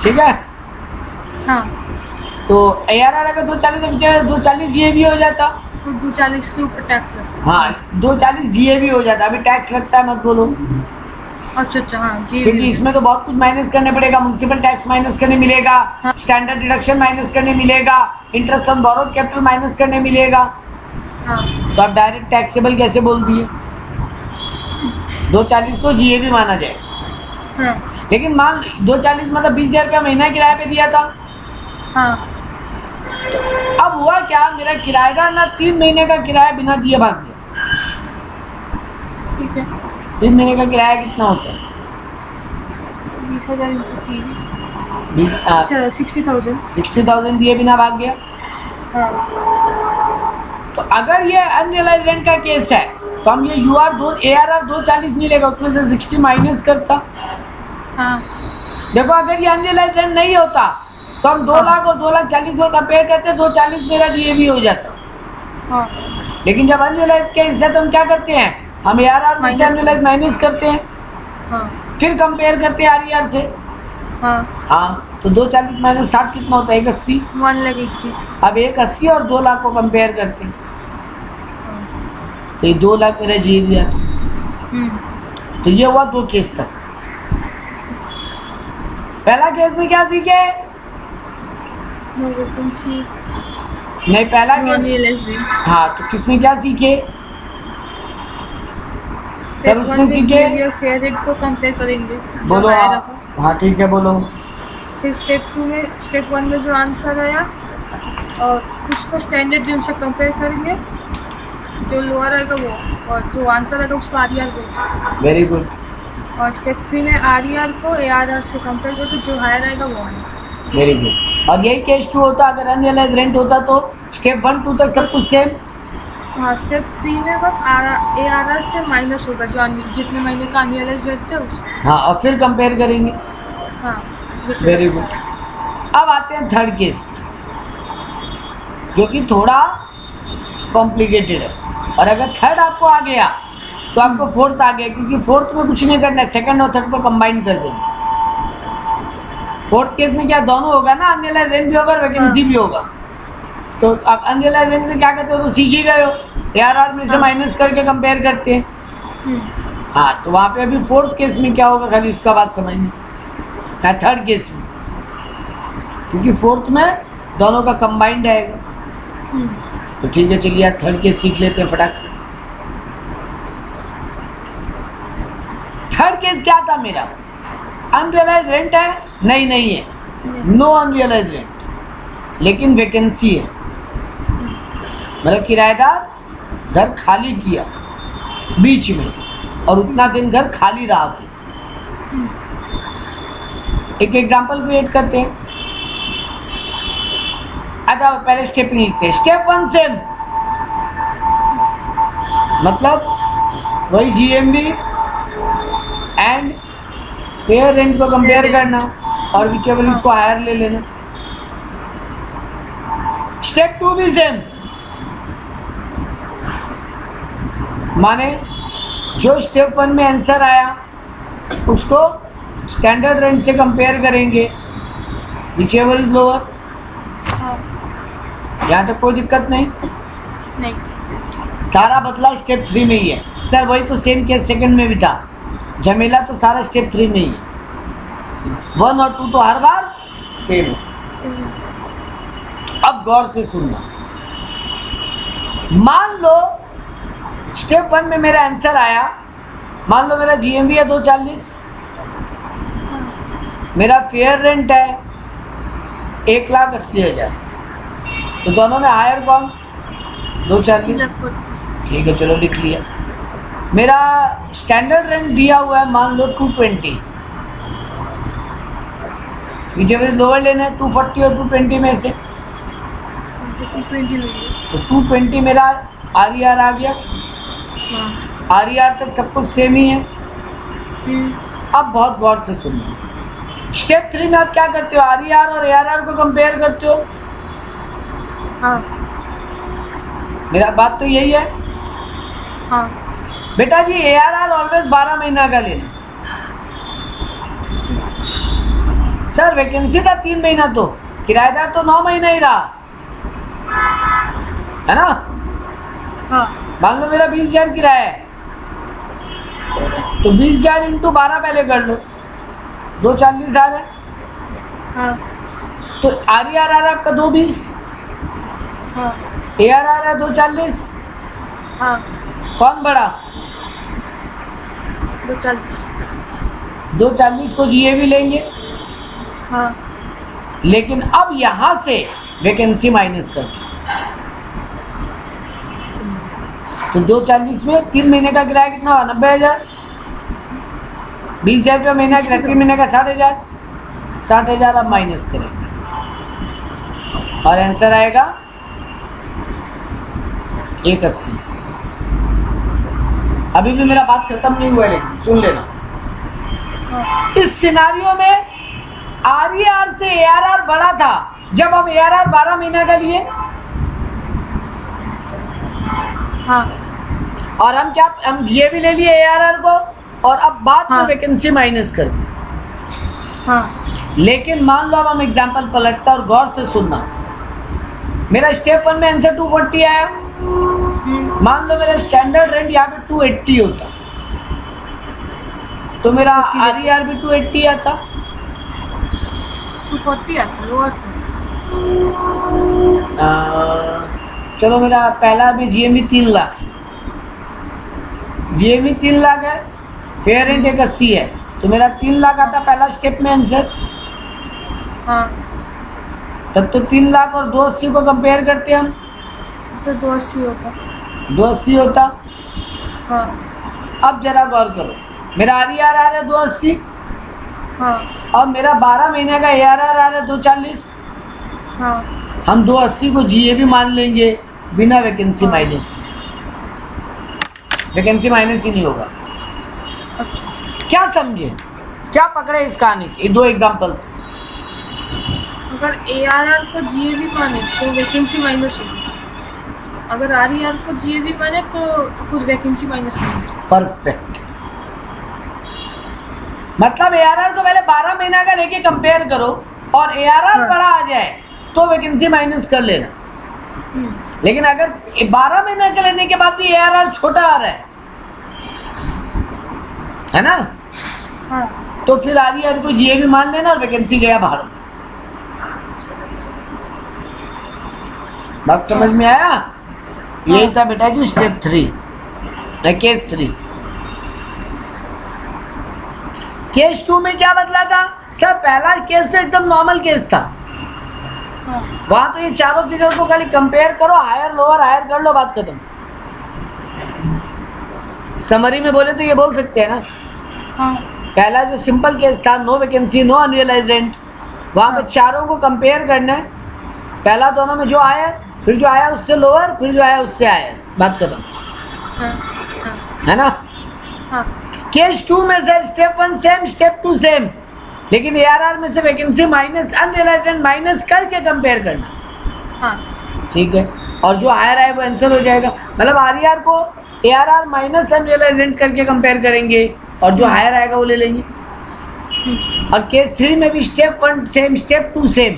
ठीक है, तो एआरआर अगर 240 तो 240 जीएबी हो जाता, तो 240 के ऊपर टैक्स लगता है। हाँ 240 जीएबी हो जाता, अभी टैक्स लगता है मत बोलो, अच्छा अच्छा, हाँ जी क्योंकि जी। इसमें तो बहुत कुछ माइनस करने पड़ेगा, म्युनिसिपल टैक्स माइनस करने मिलेगा, हाँ। स्टैंडर्ड डिडक्शन माइनस करने मिलेगा, interest on borrowed capital minus करने मिलेगा। हाँ तो आप डायरेक्ट टैक्सेबल कैसे बोल दिए? 240 को जीएबी माना जाए, हाँ लेकिन मान 240 मतलब 20,000 रुपया महीना किराए पे दिया था। हाँ अब हुआ क्या, मेरा किराएदार ना 3 महीने का किराया बिना दिए भाग गया। ठीक है। 3 महीने का किराया कितना होता है? 20,000 into 3, 20 चलो 60,000। 60,000 दिए बिना भाग गया। हाँ तो अगर ये अनरियलाइज रेंट का केस है तो हम ये ARR 240 नहीं लेगा, उसमें से 60 माइनस करता। हाँ देखो अगर ये अनरियलाइज रेंट नहीं होता तो हम 2 हाँ। लाख और 2,40,000 को कंपेयर करते, 240 मेरा जीएबी हो जाता। हाँ लेकिन जब अनरियलाइज केस है तो हम क्या करते हैं, हम ARR में से माइनस अनरियलाइज माइनस करते हैं, हाँ फिर कंपेयर करते हैं RER से। हाँ। हाँ, तो 240 माइनस 60 कितना होता है? 180। 1,80,000। अब 180 और 2 लाख को कंपेयर करते हैं तो ये 2 लाख मेरा जीएबी आता। तो ये हुआ 2 केस तक। पहला केस में क्या सीखे? नो वैकेंसी, नहीं, पहला केस। Unrealised rent. हाँ, तो किसमें क्या सीखे? सर स्टेप 1 उसमें में सीखे। बिहेवियर फेयर रेट को कंपेयर करेंगे जो बोलो आया हाँ। रखा। हाँ ठीक है, बोलो। फिर स्टेप 1 में जो आंसर आया और उसको स्टैंडर्ड रेंट से कंपेयर करेंगे, जो लोअर आएगा वो, और जो आंसर आएगा उसको RER बोलेंगे। Very good. और स्टेप 3 में RER को ARR से कंपेयर करके जो हायर आएगा वो आएगा। Very good. और यही केस 2 होता अगर अनरियलाइज रेंट होता तो स्टेप 1 2 तक सब कुछ सेम। हाँ, स्टेप 3 में बस ARR से माइनस होगा जो जितने महीने का अनरियलाइज्ड रेंट है उस। हाँ, और फिर कंपेयर करेंगे। हाँ वेरी गुड। अब आते हैं थर्ड केस जो कि थोड़ा कॉम्प्लिकेटेड है, और अगर थर्ड आपको आ गया तो आपको फोर्थ आ गया, क्योंकि फोर्थ में कुछ नहीं करना है, सेकंड और थर्ड को कंबाइन कर देंगे। फोर्थ केस में क्या दोनों होगा ना, अनरियलाइज रेंट भी होगा और वैकेंसी भी होगा। तो आप अनरियलाइज रेंट से क्या करते हो, तो सीख ही गए हो, ARR में से माइनस करके कंपेयर करते हैं। हाँ, तो वहाँ पे अभी फोर्थ केस में क्या होगा, खाली उसका बात समझनी है। थर्ड केस में, क्योंकि फोर्थ में दोनों का कंबाइंड आएगा। तो ठीक है, चलिए आज थर्ड केस सीख लेते हैं फटाक से। थर्ड केस क्या था मेरा, अनरियलाइज रेंट है? नहीं है, नो अनरियलाइज रेंट, लेकिन वैकेंसी है। मतलब किराएदार घर खाली किया बीच में और उतना दिन घर खाली रहा। फिर एक एग्जांपल क्रिएट करते हैं। अच्छा, पहले स्टेपिंग लिखते हैं। स्टेप 1 सेम, मतलब वही GMB एंड फेयर रेंट को कंपेयर करना और विचेवर इसको हायर ले लेना। स्टेप 2 भी सेम, माने जो स्टेप 1 में आंसर आया उसको स्टैंडर्ड रेंट से कंपेयर करेंगे, विचेवर इज लोअर। यहाँ तक कोई दिक्कत नहीं। सारा बदलाव स्टेप 3 में ही है। सर वही तो सेम केस सेकंड में भी था, झमेला तो सारा स्टेप 3 में ही है। 1 और 2 तो हर बार सेम है। अब गौर से सुनना, मान लो स्टेप 1 में मेरा आंसर आया, मान लो मेरा GMB है 240, मेरा फेयर रेंट है 1,80,000, तो दोनों में हायर कौन? 240। ठीक है, चलो लिख लिया। मेरा स्टैंडर्ड रेंट दिया हुआ है मान लो 220, मुझे लोअर लेना है 240 और 220 में से, 220 लेंगे। तो 220 मेरा RER आ गया। RER तक सब कुछ सेम ही है। अब बहुत गौर से सुनना, स्टेप 3 में आप क्या करते हो, RER और ARR को कंपेयर करते हो। हाँ मेरा बात तो यही है। हाँ बेटा जी ARR ऑलवेज 12 महीना का लेना। सर वैकेंसी था 3 महीना, तो किराएदार तो 9 महीना ही रहा है ना। हाँ मान लो मेरा 20,000 किराया है, तो 20,000 इंटू 12 पहले कर लो, 240 आ रहा है। हाँ तो RER आ रहा है आपका 220, हाँ AR आ रहा है 240, हाँ कौन बड़ा? 240। 240 को GAV लेंगे, हाँ लेकिन अब यहां से वैकेंसी माइनस कर दो। तो 240 में 3 महीने का किराया कितना हुआ? 90,000। 20,000 रुपया महीना किराया, 3 महीने का 60,000। 60,000 अब माइनस करेंगे और आंसर आएगा 180। अभी भी मेरा बात खत्म नहीं हुआ है, लेकिन सुन लेना। हाँ इस सिनारियो में RER से ARR बड़ा था जब हम ARR 12 महीने का लिए, हाँ और हम ये भी ले लिए ARR को, और अब बाद में हाँ। वैकेंसी माइनस कर दी। हाँ लेकिन मान लो अब हम एग्जांपल पलटता और गौर से सुनना। मेरा स्टेप 1 में आंसर 240 आया, मान लो मेरा स्टैंडर्ड रेंट यहाँ पे 280 होता, तो मेरा RER भी 280 आता। 240 आता लोअर। चलो मेरा पहला में GMV 3 लाख है, GMV 3 लाख है, फेयर रेंट 180 है, तो मेरा 3 लाख आता पहला स्टेप में आंसर। हाँ तब तो 3 लाख और 280 को कंपेयर करते हम, तो 280 होता। 280 होता। हाँ अब जरा गौर करो, मेरा RER आ रहा है 280 हाँ और मेरा 12 महीने का ARR आ रहा है 240। हाँ हम 280 को GAV मान लेंगे बिना वैकेंसी हाँ। माइनस के। वैकेंसी माइनस ही नहीं होगा। अच्छा, क्या समझे, क्या पकड़े इस कहानी से? ये 2 एग्जांपल्स। अगर ARR को GAV माने तो वैकेंसी माइनस होगी, अगर RER को GAV माने तो खुद वैकेंसी माइनस होगी। परफेक्ट। मतलब ARR को पहले 12 महीना का लेके कंपेयर करो और ARR हाँ। बड़ा आ जाए तो वैकेंसी माइनस कर लेना। लेकिन अगर 12 महीने का लेने के बाद भी ARR छोटा आ रहा है ना, हाँ तो फिर RER को GAV मान लेना और वैकेंसी गया बाहर। बात समझ में आया? यही था बेटा जी स्टेप 3, केस 3। केस 2 में क्या बदला था सर? पहला केस तो एकदम नॉर्मल केस था, हाँ वहां तो ये चारों फिगर को खाली कंपेयर करो, हायर लोअर हायर कर लो, बात खत्म। समरी में बोले तो ये बोल सकते हैं ना, हाँ पहला जो सिंपल केस था, no vacancy no unrealised rent, वहां पे चारों को कंपेयर करना है। पहला दोनों में जो आया, फिर जो आया उससे लोअर, फिर जो आया उससे आया, बात खत्म, हाँ हाँ है ना। हाँ केस 2 में sir step 1 same, step 2 same, लेकिन ARR में से vacancy minus unrealised rent minus करके कंपेयर करना। हाँ ठीक है, और जो हायर आए वो आंसर हो जाएगा। मतलब RER को ARR माइनस अनरियलाइज्ड रेंट करके कंपेयर करेंगे और जो हायर आएगा वो ले लेंगे। और केस 3 में भी step 1 same, step 2 same.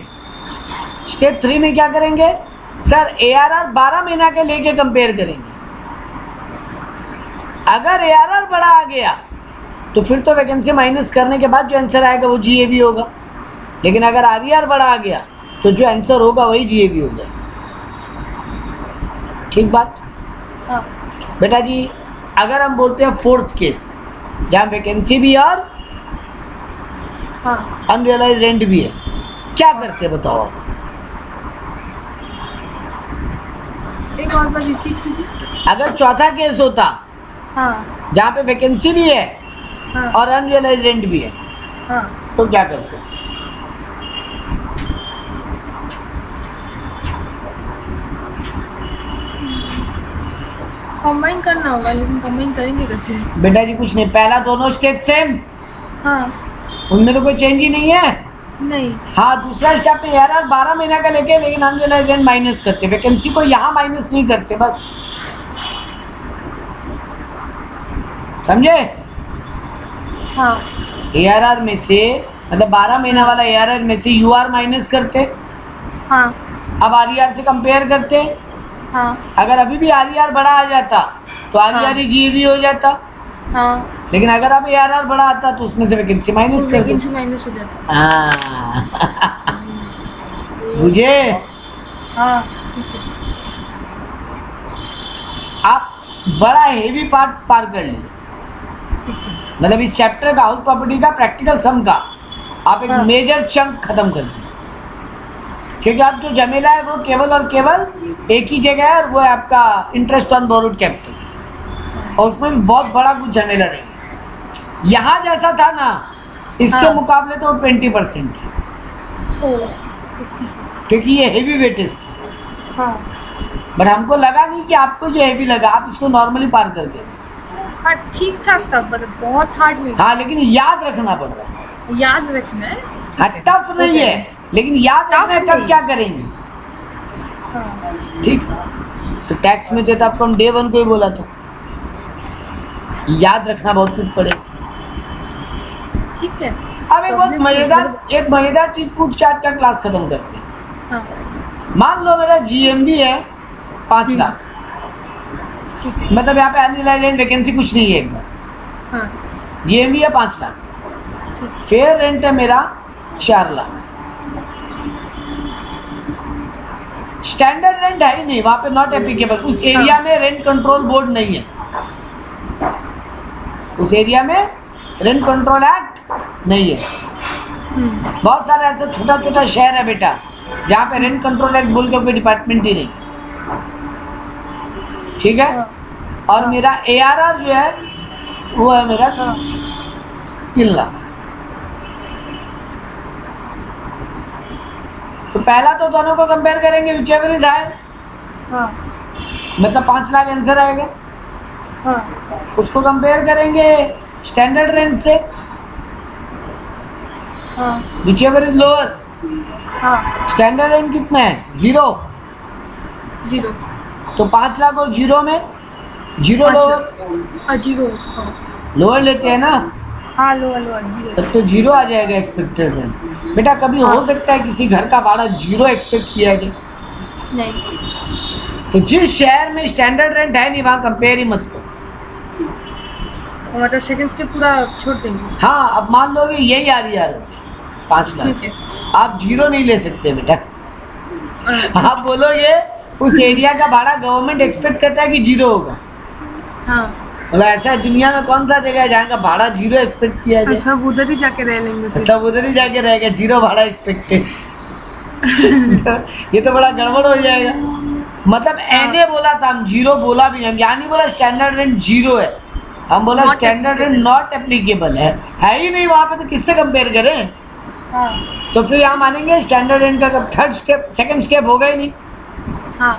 Step 3 में क्या करेंगे सर? ARR 12 महीना के लेके कंपेयर करेंगे। अगर ARR बड़ा आ गया तो फिर तो वैकेंसी माइनस करने के बाद जो आंसर आएगा वो GAV होगा, लेकिन अगर RER बड़ा आ गया तो जो आंसर होगा वही GAV हो जाएगा। ठीक बात? हाँ बेटा जी अगर हम बोलते हैं 4th केस जहाँ वैकेंसी भी और हाँ अनरियलाइज्ड रेंट भी है, क्या करते बताओ आप? एक और बार रिपीट कीजिए। अगर चौथा केस होता हाँ जहाँ पे वैकेंसी भी है हाँ और अनरियलाइज्ड रेंट भी है, हाँ तो क्या करते? कंबाइन करना होगा, लेकिन कंबाइन करेंगे कैसे? बेटा जी कुछ नहीं, पहला दोनों स्टेप सेम, हाँ उनमें तो कोई चेंज ही नहीं है। नहीं। हाँ, दूसरा स्टेप में ARR 12 महीना का लेके लेकिन अनरियलाइज्ड रेंट माइनस करते, वैकेंसी को यहाँ माइनस नहीं करते, बस समझे? हाँ ARR में से मतलब 12 महीना वाला ARR में से UR माइनस करते, हाँ अब RER से कंपेयर करते। हाँ अगर अभी भी RER बड़ा आ जाता तो RER ही GAV हो जाता। हाँ लेकिन अगर आप ARR बड़ा आता तो उसमें से वैकेंसी माइनस कर दो। वैकेंसी माइनस हो जाता। हाँ मुझे हाँ ठीक है। आप बड़ा हेवी पार्ट पार कर लीजिए, मतलब इस चैप्टर का हाउस प्रॉपर्टी का प्रैक्टिकल सम का आप एक हाँ। मेजर चंक खत्म कर दीजिए, क्योंकि आप जो झमेला है वो केवल और केवल एक ही जगह है, और वो है आपका इंटरेस्ट ऑन बोरोड कैपिटल, और उसमें भी बहुत बड़ा कुछ झमेला नहीं है। यहाँ जैसा था ना, इसके हाँ। मुकाबले तो 20% है, ओह, क्योंकि ये हेवी वेटेज था। हाँ बट हमको लगा नहीं कि आपको जो हेवी लगा, आप इसको नॉर्मली पार कर गए। हाँ ठीक ठाक था, पर बहुत हार्ड नहीं। हाँ लेकिन याद रखना पड़ रहा है। याद रखना है। हाँ टफ नहीं है, लेकिन याद रखना है कब क्या करेंगे। हाँ ठीक, तो टैक्स में तो आपको हम डे 1 को ही बोला था, याद रखना बहुत कुछ पड़ेगा। ठीक है। अब एक बहुत मजेदार चीज पूछ के आज का क्लास खत्म करते हैं। हाँ मान लो मेरा GMB है 5 लाख, ठीक है। मतलब यहाँ पे अनरिलाइज्ड वैकेंसी कुछ नहीं है एकदम, हाँ GMB है 5 लाख, ठीक। फेयर रेंट है मेरा 4 लाख, स्टैंडर्ड रेंट है ही नहीं वहां पे, नॉट एप्लीकेबल। उस एरिया में रेंट कंट्रोल बोर्ड नहीं है, उस एरिया में रेंट कंट्रोल एक्ट नहीं है। बहुत सारे ऐसे छोटा छोटा शहर है बेटा जहाँ पे रेंट कंट्रोल एक्ट बोल के कोई डिपार्टमेंट ही नहीं, ठीक है। हाँ। और मेरा ARR जो है वो है मेरा हाँ 3 लाख। तो पहला तो दोनों को कंपेयर करेंगे, विच एवर इज हायर, हाँ मतलब 5 लाख आंसर आएगा। हाँ उसको कंपेयर करेंगे स्टैंडर्ड रेंट से, हाँ विच एवर इज लोअर। हाँ स्टैंडर्ड रेंट कितना है 0, 0 तो 5 लाख और 0 में 0 5 लोअर, 0। लोअर लेते हैं ना, हाँ लोअर 0। तब तो 0 आ जाएगा एक्सपेक्टेड रेंट। बेटा कभी हाँ। हो सकता है किसी घर का भाड़ा 0 एक्सपेक्ट किया जाए, नहीं, तो जिस शहर में स्टैंडर्ड रेंट है नहीं वहां कंपेयर ही मत करो। मतलब सेकंड स्टेप पूरा छोड़ देंगे। हाँ अब मान लो कि यही RER हो गया 5 लाख, ठीक है। आप 0 नहीं ले सकते बेटा। हाँ आप बोलोगे उस एरिया का भाड़ा गवर्नमेंट एक्सपेक्ट करता है कि 0 होगा, हाँ, मतलब ऐसा दुनिया में कौन सा जगह है जहाँ का भाड़ा 0 एक्सपेक्ट किया जाए। सब उधर ही जाके रह लेंगे फिर। सब उधर ही जाके रहेगा 0 भाड़ा एक्सपेक्टेड। ये तो बड़ा गड़बड़ हो जाएगा। मतलब एने बोला था, हम 0 बोला भी नहीं, हम यहाँ नहीं बोला स्टैंडर्ड रेंट 0 है, हम बोला Not standard rent not applicable है ही नहीं वहां पे, तो किससे कंपेयर करें। हाँ तो फिर यहाँ मानेंगे स्टैंडर्ड रेंट का कब थर्ड स्टेप, सेकंड स्टेप होगा ही नहीं। हाँ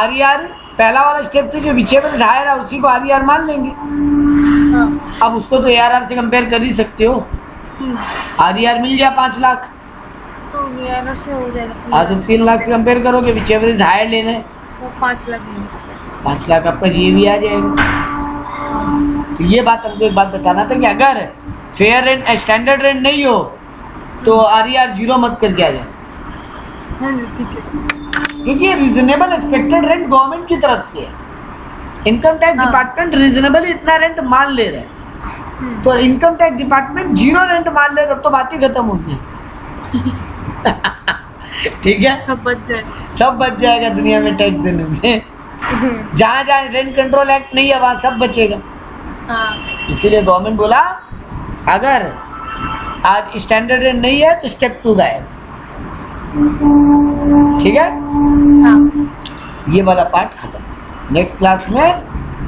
RER पहला वाला स्टेप से जो विचेवर हायर है उसी को RER मान लेंगे। हाँ। अब उसको तो ARR से कंपेयर कर ही सकते हो। RER मिल गया 5 लाख, तो ARR से हो जाएगा। हाँ तो 3 लाख से कंपेयर करोगे, विचेवर इज हायर लेना है, वो 5 लाख लेंगे। 5 लाख आपका GMB आ जाएगा। तो ये बात हमको एक बात बताना था कि अगर फेयर रेंट स्टैंडर्ड रेंट नहीं हो तो RER 0 मत करके आ जाए, ठीक है। क्योंकि ये रीजनेबल एक्सपेक्टेड रेंट गवर्नमेंट की तरफ से है। इनकम टैक्स हाँ। डिपार्टमेंट रीजनेबली इतना रेंट मान ले रहे हैं, तो इनकम टैक्स डिपार्टमेंट 0 रेंट मान ले तब तो बात ही खत्म होती है। ठीक है, सब बच जाए। सब बच जाएगा दुनिया में टैक्स देने से। जहाँ जहाँ रेंट कंट्रोल एक्ट नहीं है वहाँ सब बचेगा। हाँ इसीलिए गवर्नमेंट बोला अगर आज स्टैंडर्ड रेंट नहीं है तो स्टेप 2 गायब। ठीक है, हाँ ये वाला पार्ट खत्म। नेक्स्ट क्लास में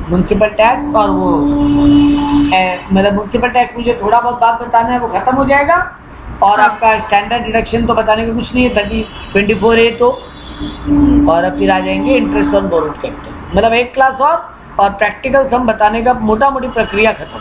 म्युनिसिपल टैक्स और वो मतलब म्युनिसिपल टैक्स में जो थोड़ा बहुत बात बताना है वो खत्म हो जाएगा, और हाँ। आपका स्टैंडर्ड डिडक्शन तो बताने का कुछ नहीं है, 24A तो, और अब फिर आ जाएंगे इंटरेस्ट ऑन बोरोड कैपिटल। मतलब एक क्लास और प्रैक्टिकल सम बताने का मोटा मोटी प्रक्रिया खत्म।